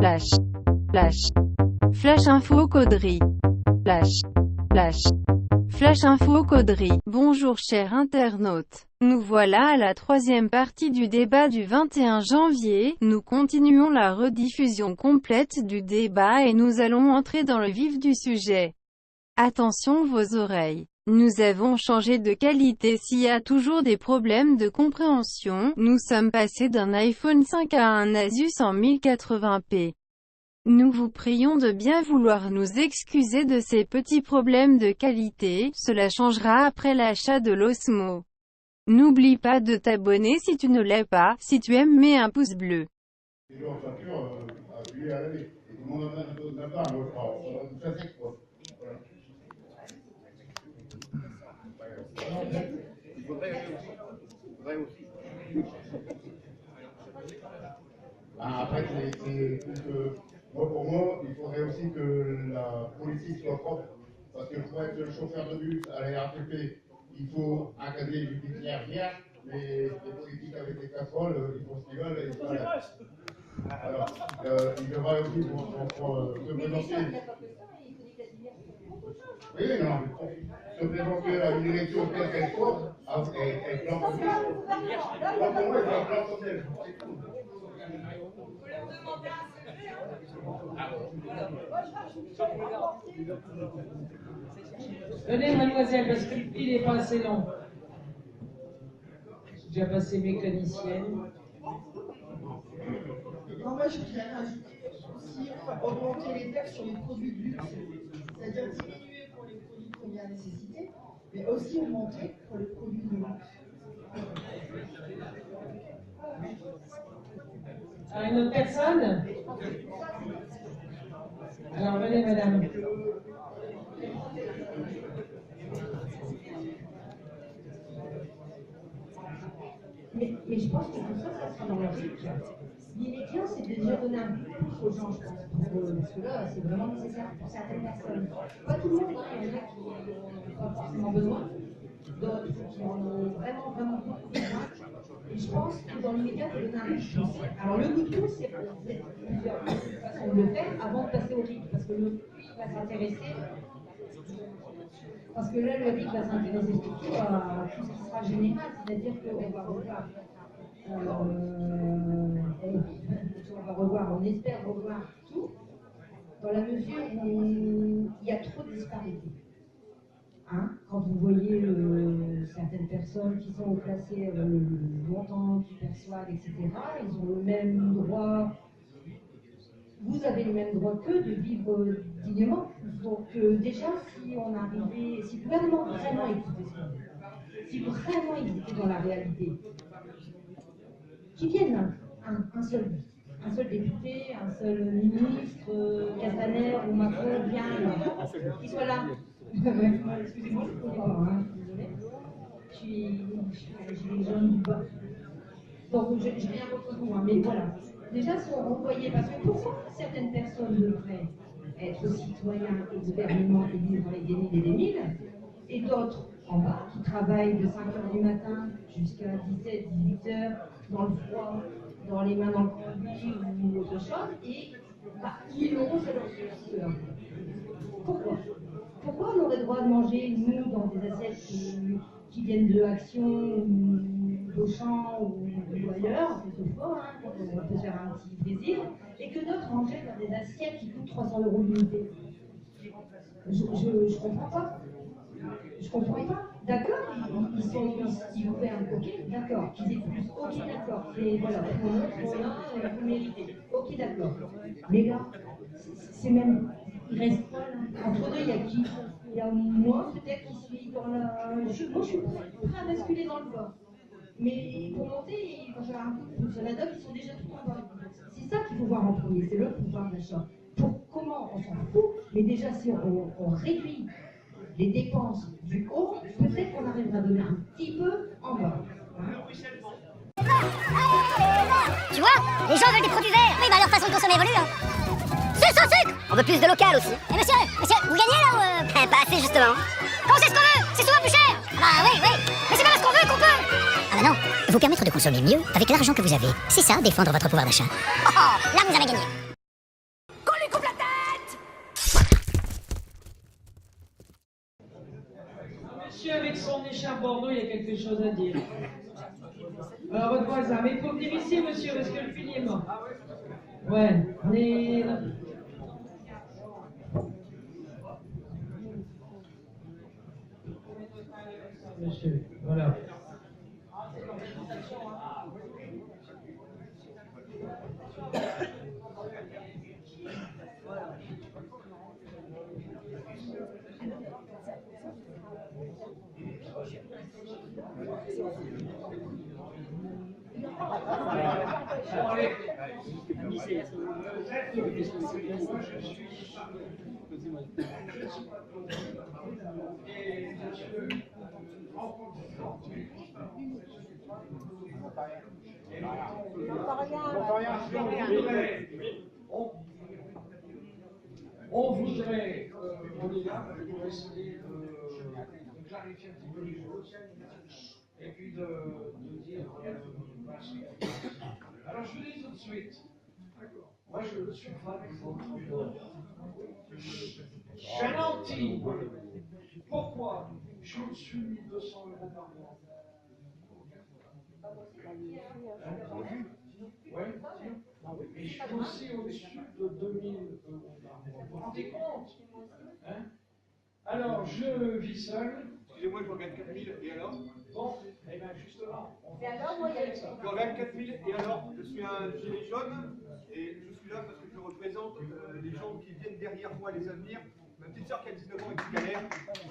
Flash. Flash. Flash info Caudry. Flash. Flash. Flash info Caudry. Bonjour chers internautes. Nous voilà à la troisième partie du débat du 21 janvier. Nous continuons la rediffusion complète du débat et nous allons entrer dans le vif du sujet. Attention vos oreilles. Nous avons changé de qualité. S'il y a toujours des problèmes de compréhension, nous sommes passés d'un iPhone 5 à un Asus en 1080p. Nous vous prions de bien vouloir nous excuser de ces petits problèmes de qualité, cela changera après l'achat de l'Osmo. N'oublie pas de t'abonner si tu ne l'es pas, si tu aimes mets un pouce bleu. Après, pour moi, il faudrait aussi que la politique soit propre, parce que pour être chauffeur de bus à la RATP, il faut un casier judiciaire vierge, mais les politiques avec les casseroles, ils font ce qu'ils veulent. Alors, il devrait aussi se présenter. Oui, non, se présenter à une élection quelle qu'elle soit, avec plan comme ça. Pour moi, il faut un plan comme tel. Venez, mademoiselle, parce que le fil n'est pas assez long. J'ai déjà passé mécanicienne. Non, moi, je voudrais rajouter aussi augmenter les taxes sur les produits de luxe. C'est-à-dire diminuer pour les produits de première nécessité, mais aussi augmenter pour les produits de luxe. Une autre personne? Alors, venez, madame. Mais je pense que tout ça, ça sera dans leur logique. L'immédiat, c'est de déjà donner un pouce aux gens, je pense, parce que là, c'est vraiment nécessaire pour certaines personnes. Pas tout le monde, il y en a qui n'ont pas forcément besoin, d'autres qui en ont vraiment beaucoup besoin. Et je pense que dans l'immédiat, il faut donner un pouce. Alors le coup de pouce, c'est plusieurs façons de le faire avant de passer au RIC, parce que le RIC va s'intéresser. Parce que là, le RIC va s'intéresser surtout à tout ce qui sera général, c'est-à-dire qu'on va revoir. On espère revoir tout, dans la mesure où il y a trop de disparités. Hein? Quand vous voyez certaines personnes qui sont placées le montant qu'ils perçoivent, etc., ils ont le même droit. Vous avez le même droit qu'eux de vivre dignement. Donc déjà, si on arrivait, si le gouvernement vraiment écoutait ça, si vraiment il était dans la réalité, qu'ils viennent un seul député, un seul ministre, Castaner ou Macron, viennent, qu'ils soient là. Excusez-moi, je ne connais pas, hein, désolé. Je suis les jeunes du bas. Donc je n'ai rien contre vous, hein, mais voilà. Déjà, si on voyait, parce que pourquoi certaines personnes devraient être citoyens et gouvernement et vivre les des mille et des mille, et d'autres en bas qui travaillent de 5h du matin jusqu'à 17, 18h dans le froid, dans les mains dans le conduit ou autre chose, et qui l'ont, c'est leur successeur. Pourquoi on aurait le droit de manger, nous, dans des assiettes qui viennent de Action ou d'Auchan ou ailleurs, quelquefois, hein, on peut faire un petit plaisir, et que d'autres mangent dans des assiettes qui coûtent 300 € l'unité? Je comprends pas. Je comprends pas. D'accord, ils gouvernent, ok, d'accord, qu'ils aient plus, ok, d'accord, et voilà, vous méritez, ok, d'accord. Mais là, c'est même, il reste quoi là? Entre deux, il y a qui? Il y a moi, peut-être, qui suis dans la. Moi, je suis prêt à basculer dans le bas. Mais pour monter, quand j'ai un coup de pouce, il y en a d'autres qui sont déjà tout en bas. C'est ça qu'il faut voir en premier, c'est le pouvoir d'achat. Pour comment, on s'en fout, mais déjà, si on réduit les dépenses du haut, peut-être qu'on arrivera à donner un petit peu en bas. Tu vois, les gens veulent des produits verts. Oui, bah leur façon de consommer évolue, hein. C'est sans sucre. On veut plus de local aussi. Eh monsieur, vous gagnez là ou pas assez justement. Comment c'est ce qu'on veut? C'est souvent plus cher. Bah oui. Mais c'est pas parce qu'on veut qu'on peut. Ah bah non, vous permettre de consommer mieux avec l'argent que vous avez. C'est ça, défendre votre pouvoir d'achat. Oh, là vous avez gagné. son écharpe Bordeaux, il y a quelque chose à dire. Alors, votre voisin, mais il faut venir ici, monsieur, parce que le fil est mort. Ouais, on est... Monsieur, voilà. On voudrait, on est là pour essayer de clarifier un petit peu les choses et puis de dire voilà ce qu'il y a. Alors je vous dis tout de suite, moi je suis fan du transport. J'ai un anti. Pourquoi je me suis mis 200 € par mois? Oui, mais je suis aussi au-dessus de 2000 € par mois. Vous vous rendez compte hein? Alors, je vis seul. Excusez-moi, je regarde 4000 et alors? Bon, eh bien justement, on Et alors, moi, il y a ça. Je regarde 4000 et alors? Je suis un gilet jaune et je suis là parce que je représente les gens qui viennent derrière moi, les avenirs. Ma petite soeur qui a 19 ans et qui galère. Et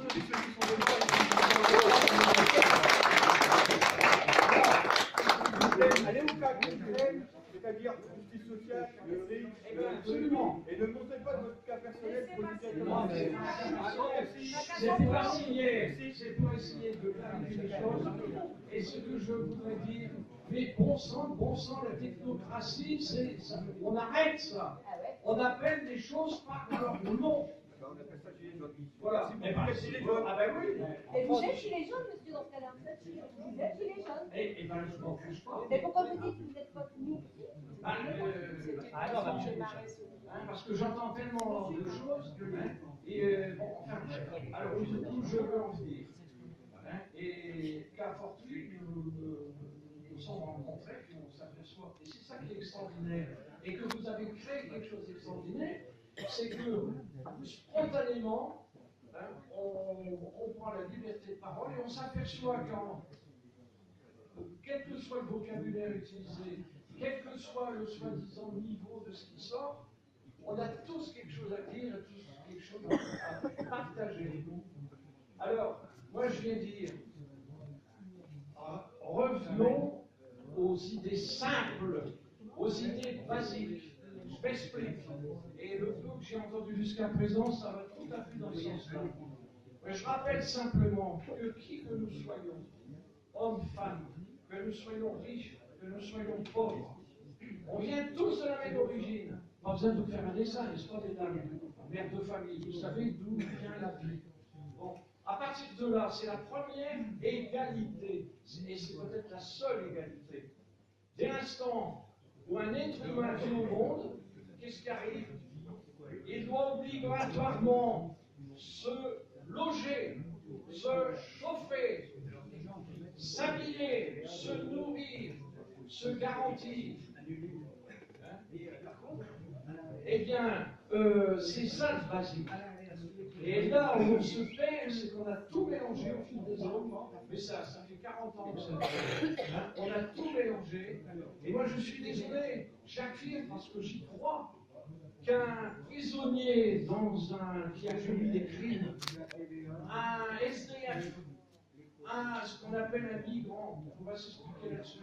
ceux qui sont devant et allez au cas concret, c'est-à-dire justice sociale, le RIC, Absolument. et ne montez pas de votre cas personnel politiquement. C'est pour essayer de clarifier les choses. Et ce que je voudrais dire, mais bon sang, la technocratie, on arrête ça. On appelle des choses par leur nom. On appelle ça gilet jaune. Voilà. Si vous voulez gilet jaune. Ah ben oui. Et vous êtes gilet jaune, monsieur, dans ce cas-là. Vous êtes gilet jaune. Et ben je m'en fiche pas. Mais pourquoi vous dites que vous n'êtes pas nous? Parce que j'entends tellement de choses que. Alors, où je veux en venir. Et qu'à fortuit, nous sommes rencontrés, puis on s'aperçoit. Et c'est ça qui est extraordinaire. Et que vous avez créé quelque chose d'extraordinaire, c'est que spontanément, on prend la liberté de parole et on s'aperçoit qu'en. Quel que soit le vocabulaire utilisé, quel que soit le soi-disant niveau de ce qui sort, on a tous quelque chose à dire, tous quelque chose à partager. Alors, moi je viens dire, revenons aux idées simples, aux idées basiques. Je m'explique. Et le peu que j'ai entendu jusqu'à présent, ça va tout à fait dans ce sens-là. Je rappelle simplement que qui que nous soyons, hommes, femmes, que nous soyons riches, que nous soyons pauvres, on vient tous de la même origine. Pas besoin de vous faire un dessin, n'est-ce pas, mesdames? Mère de famille, vous savez d'où vient la vie. Bon, à partir de là, c'est la première égalité, et c'est peut-être la seule égalité. Dès l'instant où un être humain vient au monde, qu'est-ce qui arrive? Il doit obligatoirement se loger, se chauffer, s'habiller, se nourrir, se garantir. Eh bien, c'est ça le basique. Et là où on se perd, c'est qu'on a tout mélangé au fil des ans. Mais ça fait 40 ans que ça fait. On a tout mélangé. Et moi, je suis désolé, j'affirme parce que j'y crois, qu'un prisonnier qui a commis des crimes, un SDF, ce qu'on appelle un migrant, on va s'expliquer là-dessus,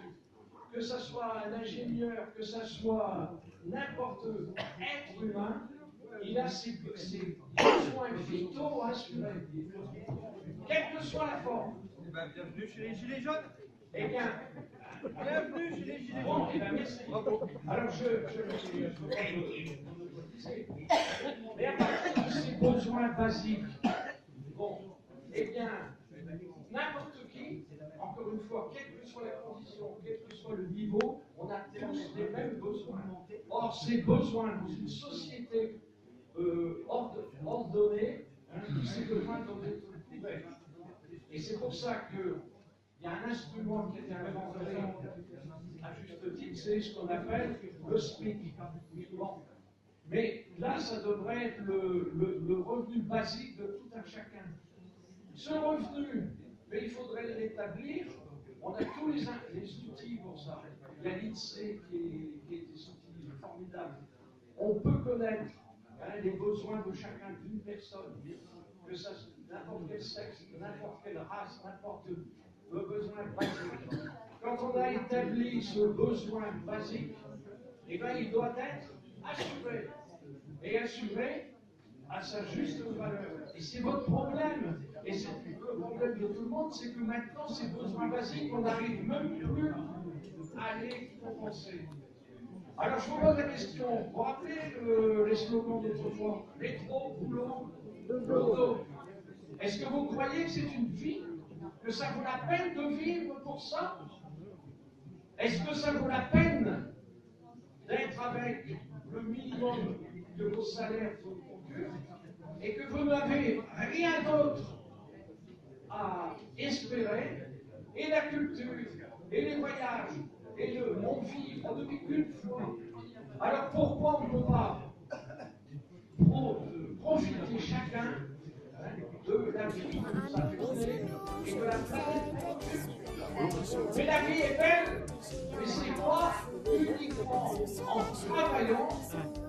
que ce soit un ingénieur, que ce soit n'importe être humain, il a ses besoins vitaux assurés, quelle que soit la forme. Eh ben, bienvenue chez les gilets jaunes. Eh bien, Bienvenue chez les gilets bon, jaunes. eh bien, merci. Bravo. Alors, mais à partir de ces besoins basiques, bon, eh bien, n'importe qui, encore une fois, quelle que soit la condition, quel que soit le niveau, on a tous les mêmes besoins. Or, ces besoins dans une société ordonnée, ces besoins doivent être couverts. Et c'est pour ça qu'il y a un instrument qui a été inventé à juste titre, c'est ce qu'on appelle le SMIC. Bon. Mais là, ça devrait être le revenu basique de tout un chacun. Ce revenu, mais il faudrait l'établir. On a tous les outils pour ça. Il y a l'INSEE qui est des outils formidables. On peut connaître les besoins de chacun d'une personne, que ça n'importe quel sexe, n'importe quelle race, n'importe le besoin basique. Quand on a établi ce besoin basique, eh bien, il doit être assuré. Et assuré à sa juste valeur. Et c'est votre problème. Et c'est le problème de tout le monde, c'est que maintenant, ces besoins basiques, on n'arrive même plus à les compenser. Alors, je vous pose la question. Vous vous rappelez les slogans d'autrefois? Métro, boulot, dodo. Est-ce que vous croyez que c'est une vie? Que ça vaut la peine de vivre pour ça? Est-ce que ça vaut la peine d'être avec le minimum de vos salaires vous procurent et que vous n'avez rien d'autre à espérer, et la culture, et les voyages, et le non-vivre, on ne vit qu'une fois. Alors pourquoi on ne peut pas profiter chacun de la vie que nous a donnée et de la planète? Mais la vie est belle, mais c'est pas uniquement en travaillant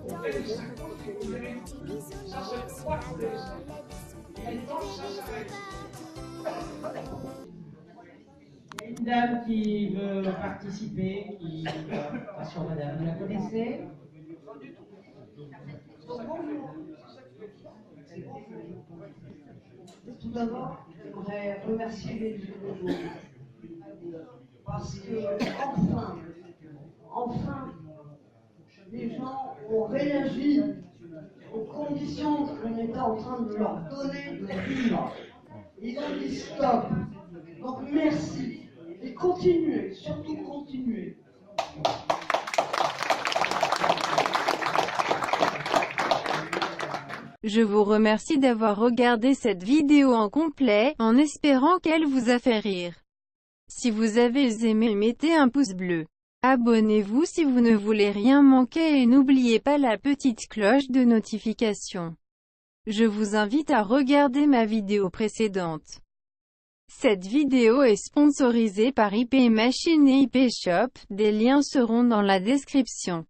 qu'on fait des sacrifices qui méritent. Ça, c'est pas tous les jours. Il est temps que ça s'arrête. Il y a une dame qui veut participer, qui sur madame, vous la connaissez? Tout d'abord, je voudrais remercier les juges parce que enfin, les gens ont réagi aux conditions qu'on était en train de leur donner de vivre. Ils ont dit stop. Donc merci. Et continuez, surtout continuez. Je vous remercie d'avoir regardé cette vidéo en complet, en espérant qu'elle vous a fait rire. Si vous avez aimé, mettez un pouce bleu. Abonnez-vous si vous ne voulez rien manquer et n'oubliez pas la petite cloche de notification. Je vous invite à regarder ma vidéo précédente. Cette vidéo est sponsorisée par IP Machine et IP Shop, des liens seront dans la description.